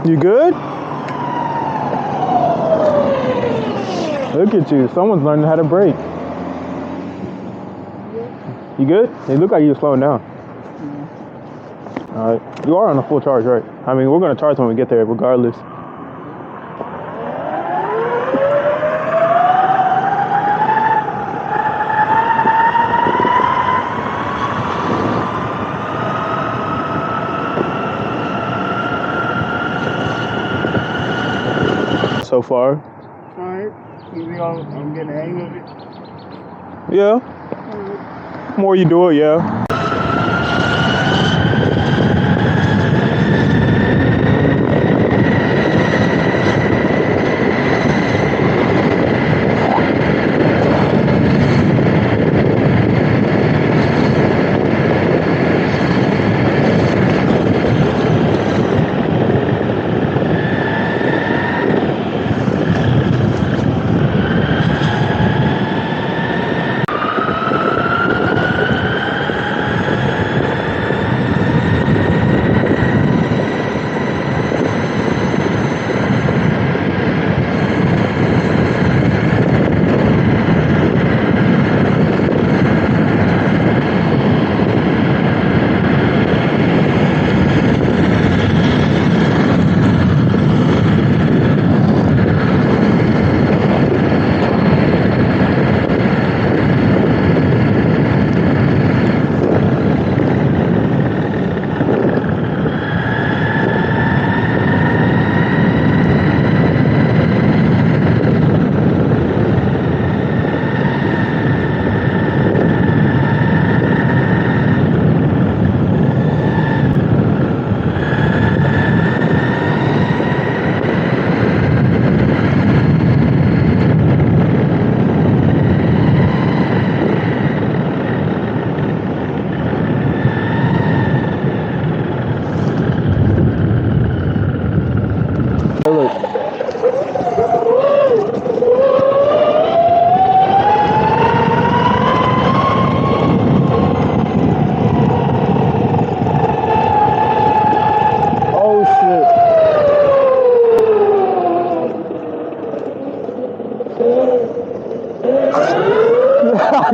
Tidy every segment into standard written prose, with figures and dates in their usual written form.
You good? Look at you. Someone's learning how to brake. You good? You look like you were slowing down. All right. You are on a full charge, right? I mean, we're going to charge when we get there regardless. So far. Alright. You think I'm getting the hang of it? Yeah. The more you do it, yeah.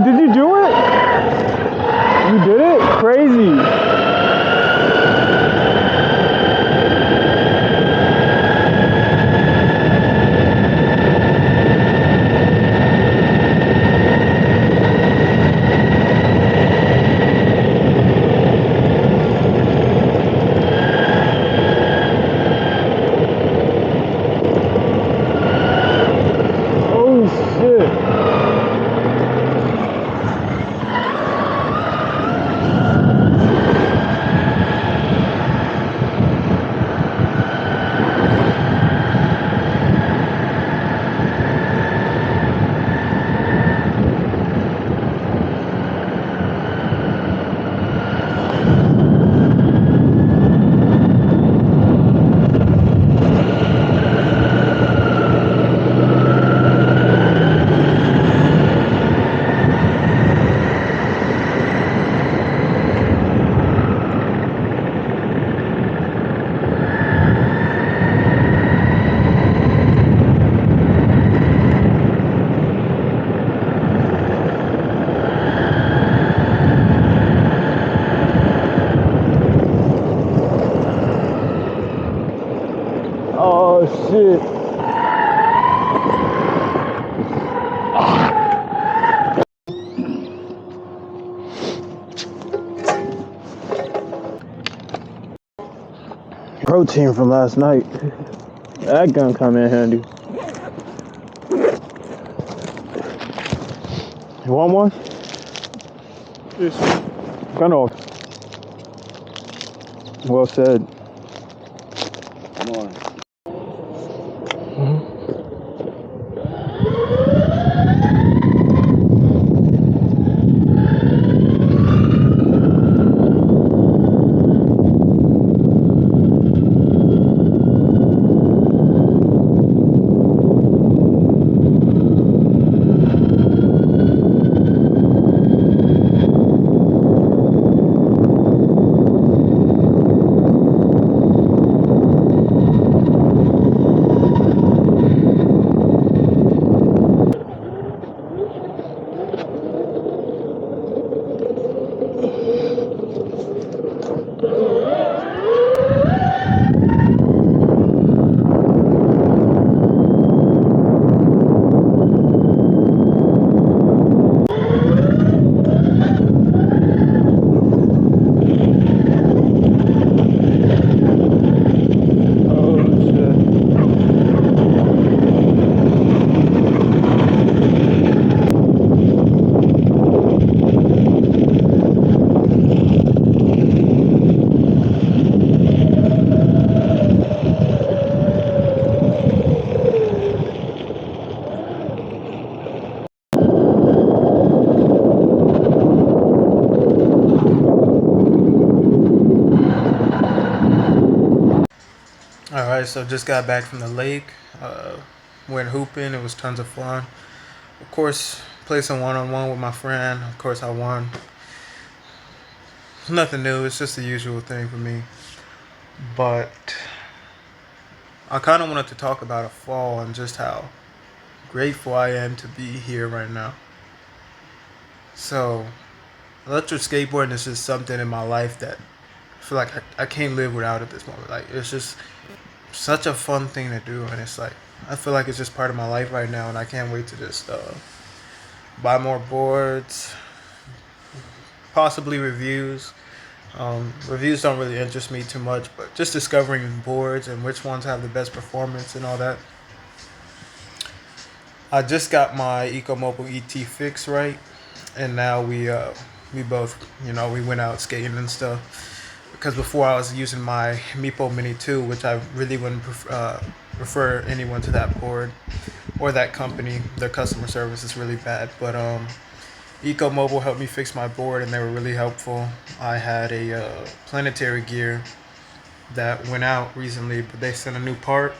Did you do it? You did it? Crazy. Oh shit. Protein from last night. That gun come in handy. You want one? Yes. Gun off. Well said. Come on. Alright, so just got back from the lake. Went hooping. It was tons of fun. Of course, played some one-on-one with my friend. Of course, I won. Nothing new. It's just the usual thing for me. But I kind of wanted to talk about a fall and just how grateful I am to be here right now. So, electric skateboarding is just something in my life that I feel like I can't live without at this moment. Like, it's just such a fun thing to do, and it's like I feel like it's just part of my life right now, and I can't wait to just buy more boards, possibly reviews. Reviews don't really interest me too much, but just discovering boards and which ones have the best performance and all that. I just got my EcoMobile ET fix right, and now we both, we went out skating and stuff. Because before I was using my Meepo Mini 2, which I really wouldn't refer anyone to that board or that company. Their customer service is really bad. But EcoMobile helped me fix my board, and they were really helpful. I had a planetary gear that went out recently, but they sent a new part.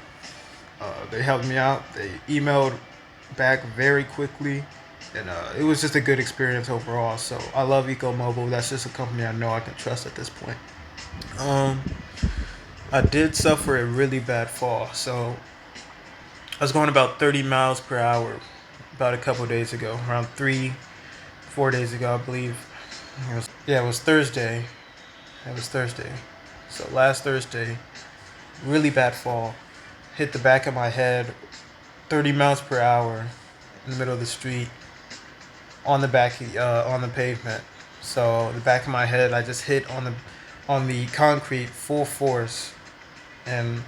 They helped me out. They emailed back very quickly. And it was just a good experience overall. So I love EcoMobile. That's just a company I know I can trust at this point. I did suffer a really bad fall. So I was going about 30 miles per hour about a couple days ago, around 4 days ago, I believe. It was Thursday. It was Thursday. So last Thursday, really bad fall. Hit the back of my head, 30 miles per hour in the middle of the street, on the pavement. So the back of my head, I just hit on the concrete full force, and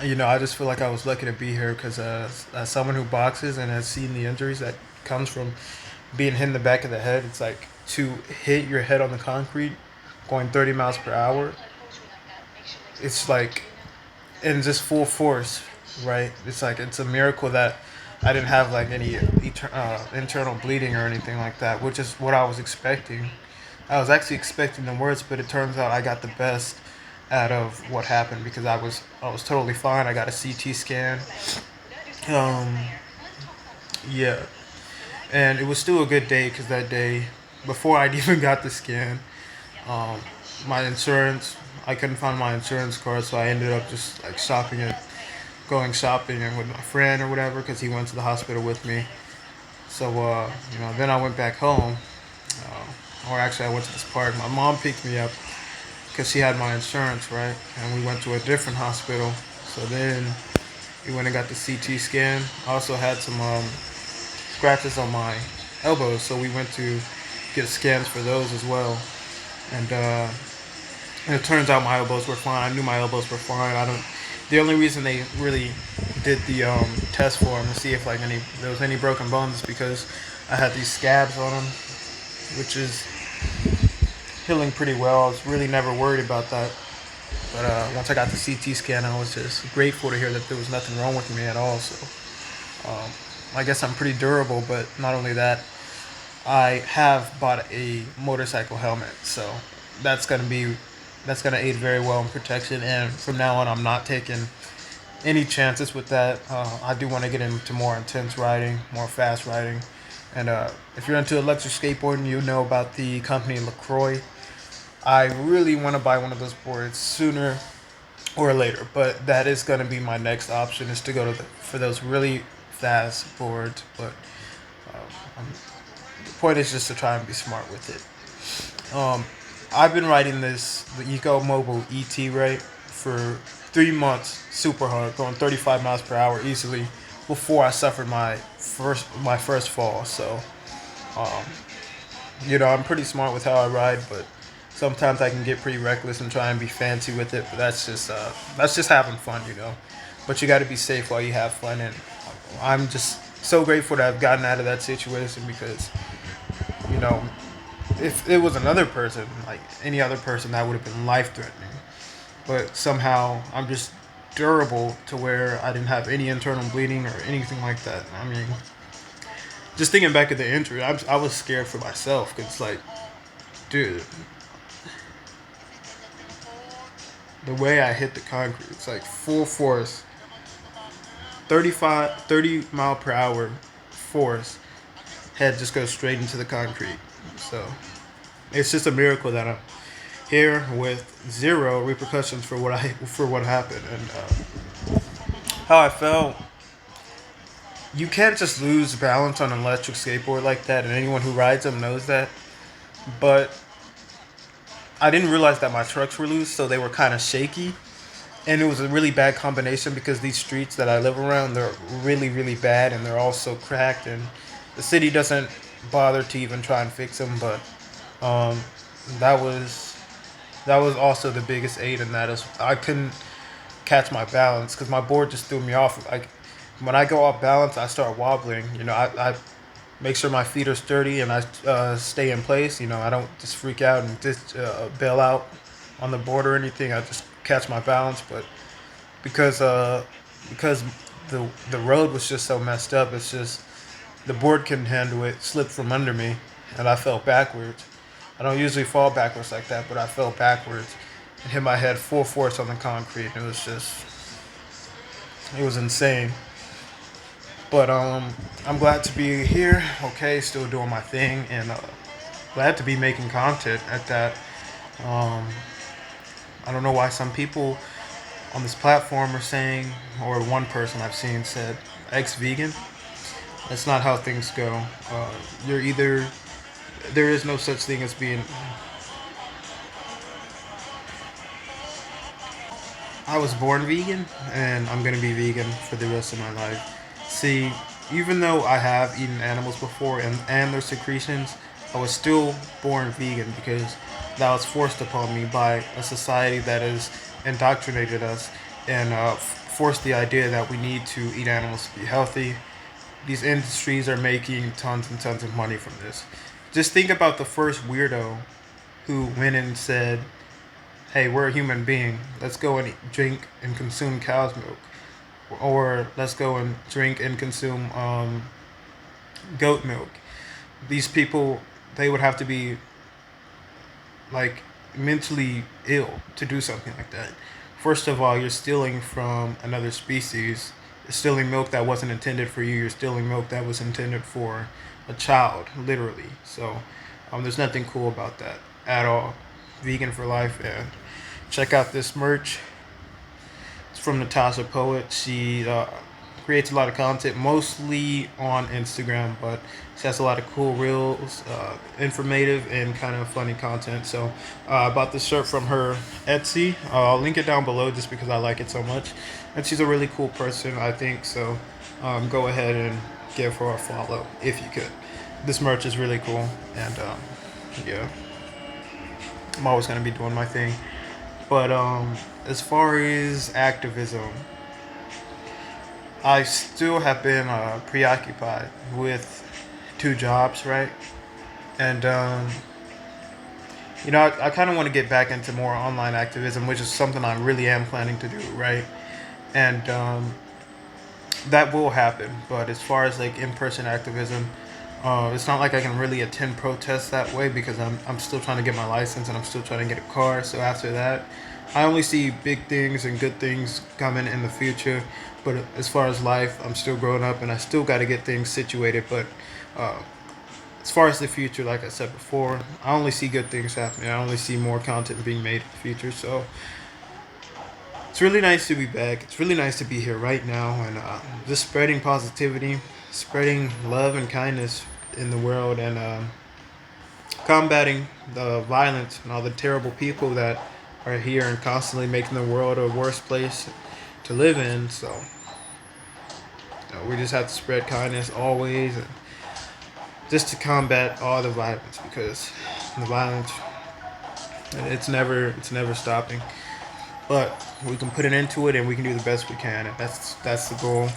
I just feel like I was lucky to be here because as someone who boxes and has seen the injuries that comes from being hit in the back of the head, it's like to hit your head on the concrete going 30 miles per hour. It's like in just full force, right? It's like it's a miracle that I didn't have like any internal bleeding or anything like that, which is what I was expecting. I was actually expecting the worst, but it turns out I got the best out of what happened because I was totally fine. I got a CT scan. Yeah, and it was still a good day because that day, before I'd even got the scan, my insurance, I couldn't find my insurance card, so I ended up just like going shopping and with my friend or whatever because he went to the hospital with me. So then I went back home, or actually I went to this park. My mom picked me up because she had my insurance, right? And we went to a different hospital. So then we went and got the CT scan. I also had some scratches on my elbows, so we went to get scans for those as well. And it turns out my elbows were fine. I knew my elbows were fine. I don't. The only reason they really did the test for them to see if like there was any broken bones is because I had these scabs on them, which is healing pretty well. I was really never worried about that. But once I got the CT scan, I was just grateful to hear that there was nothing wrong with me at all. So I guess I'm pretty durable. But not only that, I have bought a motorcycle helmet, so that's gonna aid very well in protection. And from now on, I'm not taking any chances with that. I do want to get into more intense riding, more fast riding. And if you're into electric skateboarding, you know about the company LaCroix. I really want to buy one of those boards sooner or later, but that is going to be my next option, is to go for those really fast boards. But the point is just to try and be smart with it. I've been riding the Eco Mobile ET, right, for 3 months, super hard, going 35 miles per hour easily before I suffered my first fall. So, I'm pretty smart with how I ride, but sometimes I can get pretty reckless and try and be fancy with it. But that's just having fun. But you got to be safe while you have fun, and I'm just so grateful to have gotten out of that situation because, if it was another person, like any other person, that would have been life-threatening. But somehow I'm just durable to where I didn't have any internal bleeding or anything like that. I mean, just thinking back at the injury, I was scared for myself because, like, dude, the way I hit the concrete, it's like full force, 30 mile per hour force, head just goes straight into the concrete. So it's just a miracle that I'm here with zero repercussions for what happened. And how I felt. You can't just lose balance on an electric skateboard like that, and anyone who rides them knows that. But I didn't realize that my trucks were loose, so they were kind of shaky. And it was a really bad combination because these streets that I live around, they're really, really bad, and they're all so cracked, and the city doesn't bother to even try and fix them. But that was also the biggest aid in that, is I couldn't catch my balance because my board just threw me off. Like, when I go off balance, I start wobbling. I make sure my feet are sturdy and I stay in place. I don't just freak out and just bail out on the board or anything. I just catch my balance. But because the road was just so messed up, it's just the board couldn't handle it, slipped from under me, and I fell backwards. I don't usually fall backwards like that, but I fell backwards and hit my head full force on the concrete. It was insane. But I'm glad to be here, okay, still doing my thing, and glad to be making content at that. I don't know why some people on this platform are saying, or one person I've seen said, ex-vegan. That's not how things go. There is no such thing as being... I was born vegan, and I'm going to be vegan for the rest of my life. See, even though I have eaten animals before and their secretions, I was still born vegan because that was forced upon me by a society that has indoctrinated us and forced the idea that we need to eat animals to be healthy. These industries are making tons and tons of money from this. Just think about the first weirdo who went and said, hey, we're a human being. Let's go and drink and consume cow's milk. Or let's go and drink and consume goat milk. These people, they would have to be like mentally ill to do something like that. First of all, you're stealing from another species. You're stealing milk that wasn't intended for you. You're stealing milk that was intended for a child, literally. So there's nothing cool about that at all. Vegan for life. And check out this merch. It's from Natacha Poet. She creates a lot of content, mostly on Instagram, but she has a lot of cool reels, informative and kind of funny content. So I bought this shirt from her Etsy. I'll link it down below just because I like it so much, and she's a really cool person, I think. So go ahead and give her a follow if you could. This merch is really cool, and yeah, I'm always gonna be doing my thing. But as far as activism, I still have been preoccupied with 2 jobs, right? And I kind of want to get back into more online activism, which is something I really am planning to do, right? And that will happen. But as far as like in-person activism, it's not like I can really attend protests that way because I'm still trying to get my license and I'm still trying to get a car. So after that, I only see big things and good things coming in the future. But as far as life, I'm still growing up and I still got to get things situated. But as far as the future, like I said before, I only see good things happening. I only see more content being made in the future. So it's really nice to be back. It's really nice to be here right now and just spreading positivity, spreading love and kindness in the world, and combating the violence and all the terrible people that are here and constantly making the world a worse place to live in. So we just have to spread kindness always, and just to combat all the violence, because the violence, it's never stopping. But we can put an end to it, and we can do the best we can, and that's the goal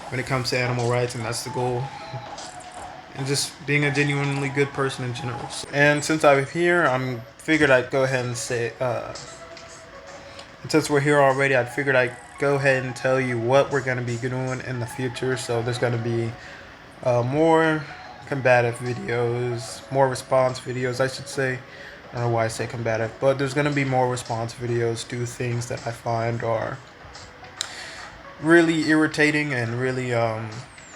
when it comes to animal rights, and that's the goal, and just being a genuinely good person in general. And since I'm here, I'm figured I'd go ahead and say, and since we're here already, I figured I'd go ahead and tell you what we're going to be doing in the future. So there's going to be more combative videos, more response videos, I should say. I don't know why I say combative, but there's going to be more response videos to things that I find are really irritating and really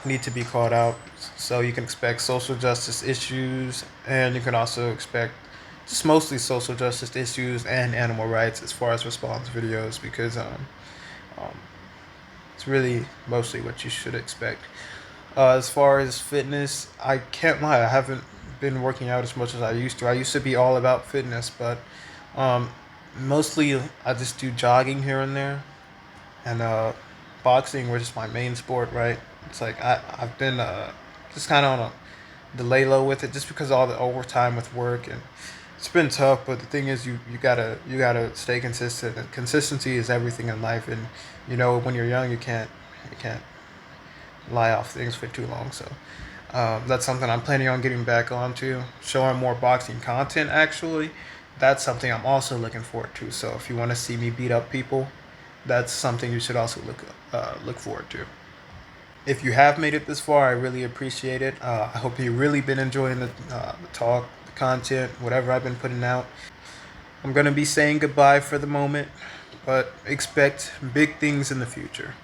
need to be called out. So you can expect social justice issues, and you can also expect just mostly social justice issues and animal rights as far as response videos, because it's really mostly what you should expect. As far as fitness, I can't lie, I haven't been working out as much as I used to. I used to be all about fitness, but mostly I just do jogging here and there, and boxing, which is my main sport, right? It's like I've been just kind of on the lay low with it, just because of all the overtime with work, and it's been tough. But the thing is, you gotta stay consistent, and consistency is everything in life. And when you're young, you can't lie off things for too long. So that's something I'm planning on getting back onto, showing more boxing content. Actually, that's something I'm also looking forward to. So if you want to see me beat up people, that's something you should also look forward to. If you have made it this far, I really appreciate it. I hope you've really been enjoying the talk, the content, whatever I've been putting out. I'm going to be saying goodbye for the moment, but expect big things in the future.